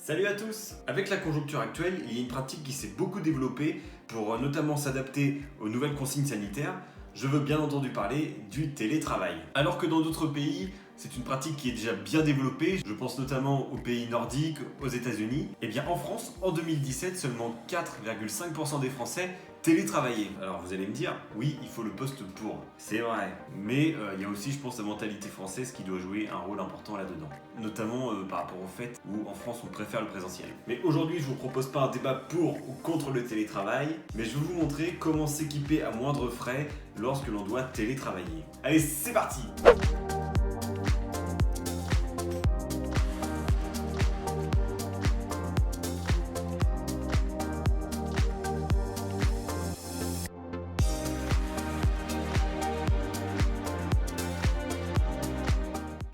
Salut à tous! Avec la conjoncture actuelle, il y a une pratique qui s'est beaucoup développée pour notamment s'adapter aux nouvelles consignes sanitaires. Je veux bien entendu parler du télétravail. Alors que dans d'autres pays, c'est une pratique qui est déjà bien développée, je pense notamment aux pays nordiques, aux États-Unis. Et bien en France, en 2017, seulement 4,5% des Français télétravaillaient. Alors vous allez me dire, oui, il faut le poste pour. C'est vrai. Mais il y a aussi, je pense, la mentalité française qui doit jouer un rôle important là-dedans. Notamment par rapport au fait où en France on préfère le présentiel. Mais aujourd'hui, je vous propose pas un débat pour ou contre le télétravail, mais je vais vous montrer comment s'équiper à moindre frais lorsque l'on doit télétravailler. Allez, c'est parti!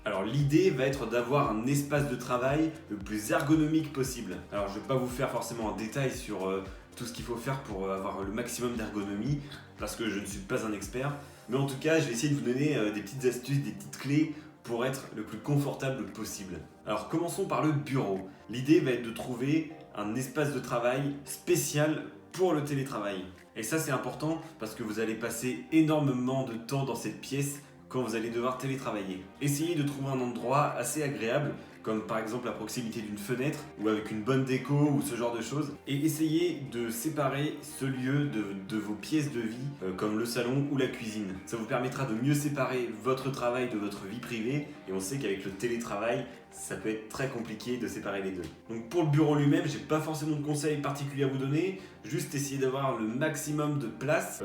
Alors l'idée va être d'avoir un espace de travail le plus ergonomique possible. Alors je ne vais pas vous faire forcément un détail sur tout ce qu'il faut faire pour avoir le maximum d'ergonomie, parce que je ne suis pas un expert. Mais en tout cas, je vais essayer de vous donner des petites astuces, des petites clés pour être le plus confortable possible. Alors commençons par le bureau. L'idée va être de trouver un espace de travail spécial pour le télétravail. Et ça c'est important parce que vous allez passer énormément de temps dans cette pièce quand vous allez devoir télétravailler. Essayez de trouver un endroit assez agréable, comme par exemple à proximité d'une fenêtre ou avec une bonne déco ou ce genre de choses. Et essayez de séparer ce lieu de vos pièces de vie, comme le salon ou la cuisine. Ça vous permettra de mieux séparer votre travail de votre vie privée. Et on sait qu'avec le télétravail, ça peut être très compliqué de séparer les deux. Donc pour le bureau lui-même, j'ai pas forcément de conseils particuliers à vous donner, juste essayer d'avoir le maximum de place.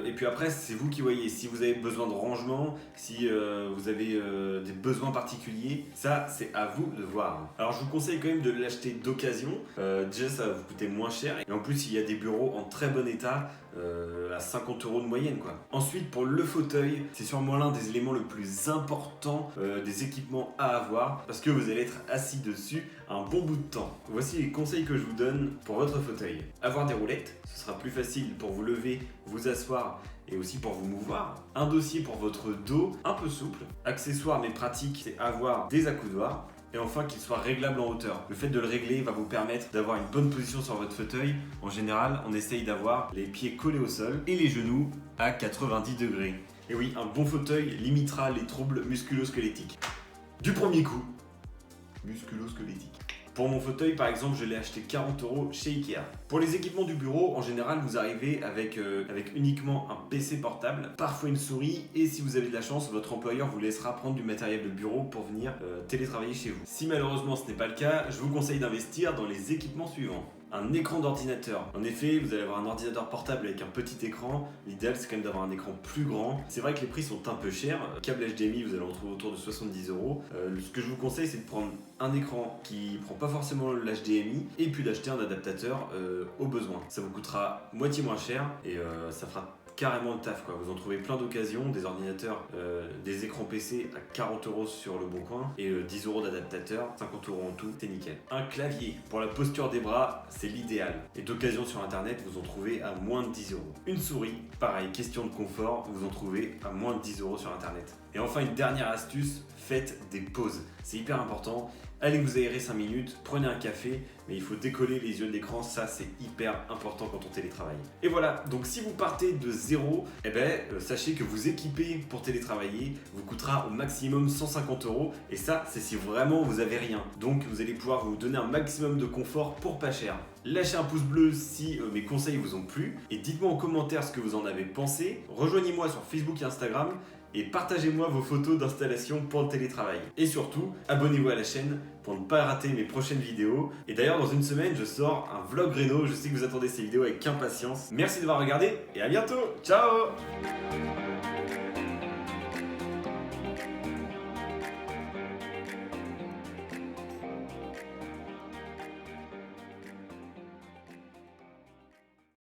Et puis après, c'est vous qui voyez. Si vous avez besoin de rangement, si vous avez des besoins particuliers, ça c'est à vous de voir. Alors je vous conseille quand même de l'acheter d'occasion. Déjà ça va vous coûter moins cher. Et en plus, il y a des bureaux en très bon état, à 50 € de moyenne quoi. Ensuite pour le fauteuil, c'est sûrement l'un des éléments le plus importants des équipements à avoir, parce que vous allez être assis dessus un bon bout de temps. Voici les conseils que je vous donne pour votre fauteuil. Avoir des roulettes, ce sera plus facile pour vous lever, vous asseoir et aussi pour vous mouvoir. Un dossier pour votre dos un peu souple. Accessoire mais pratique, c'est avoir des accoudoirs. Et enfin qu'il soit réglable en hauteur. Le fait de le régler va vous permettre d'avoir une bonne position sur votre fauteuil. En général, on essaye d'avoir les pieds collés au sol et les genoux à 90 degrés. Et oui, un bon fauteuil limitera les troubles musculo-squelettiques. Du premier coup, musculo-squelettique. Pour mon fauteuil, par exemple, je l'ai acheté 40 € chez Ikea. Pour les équipements du bureau, en général, vous arrivez avec uniquement un PC portable, parfois une souris, et si vous avez de la chance, votre employeur vous laissera prendre du matériel de bureau pour venir télétravailler chez vous. Si malheureusement ce n'est pas le cas, je vous conseille d'investir dans les équipements suivants. Un écran d'ordinateur. En effet, vous allez avoir un ordinateur portable avec un petit écran. L'idéal, c'est quand même d'avoir un écran plus grand. C'est vrai que les prix sont un peu chers. Câble HDMI, vous allez en trouver autour de 70 €. Ce que je vous conseille, c'est de prendre un écran qui prend pas forcément l'HDMI et puis d'acheter un adaptateur au besoin. Ça vous coûtera moitié moins cher et ça fera carrément le taf quoi. Vous en trouvez plein d'occasions, des ordinateurs, des écrans PC à 40 € sur le bon coin et 10 € d'adaptateur, 50 € en tout, c'est nickel. Un clavier pour la posture des bras, c'est l'idéal. Et d'occasion sur internet, vous en trouvez à moins de 10 €. Une souris, pareil, question de confort, vous en trouvez à moins de 10 € sur internet. Et enfin une dernière astuce, faites des pauses. C'est hyper important. Allez vous aérer 5 minutes, prenez un café, mais il faut décoller les yeux de l'écran, ça c'est hyper important quand on télétravaille. Et voilà, donc si vous partez de zéro, sachez que vous équiper pour télétravailler vous coûtera au maximum 150 €, et ça c'est si vraiment vous avez rien. Donc vous allez pouvoir vous donner un maximum de confort pour pas cher. Lâchez un pouce bleu si mes conseils vous ont plu, et dites-moi en commentaire ce que vous en avez pensé. Rejoignez-moi sur Facebook et Instagram, et partagez-moi vos photos d'installation pour le télétravail. Et surtout, abonnez-vous à la chaîne pour ne pas rater mes prochaines vidéos. Et d'ailleurs, dans une semaine, je sors un vlog réno. Je sais que vous attendez ces vidéos avec impatience. Merci d'avoir regardé et à bientôt. Ciao!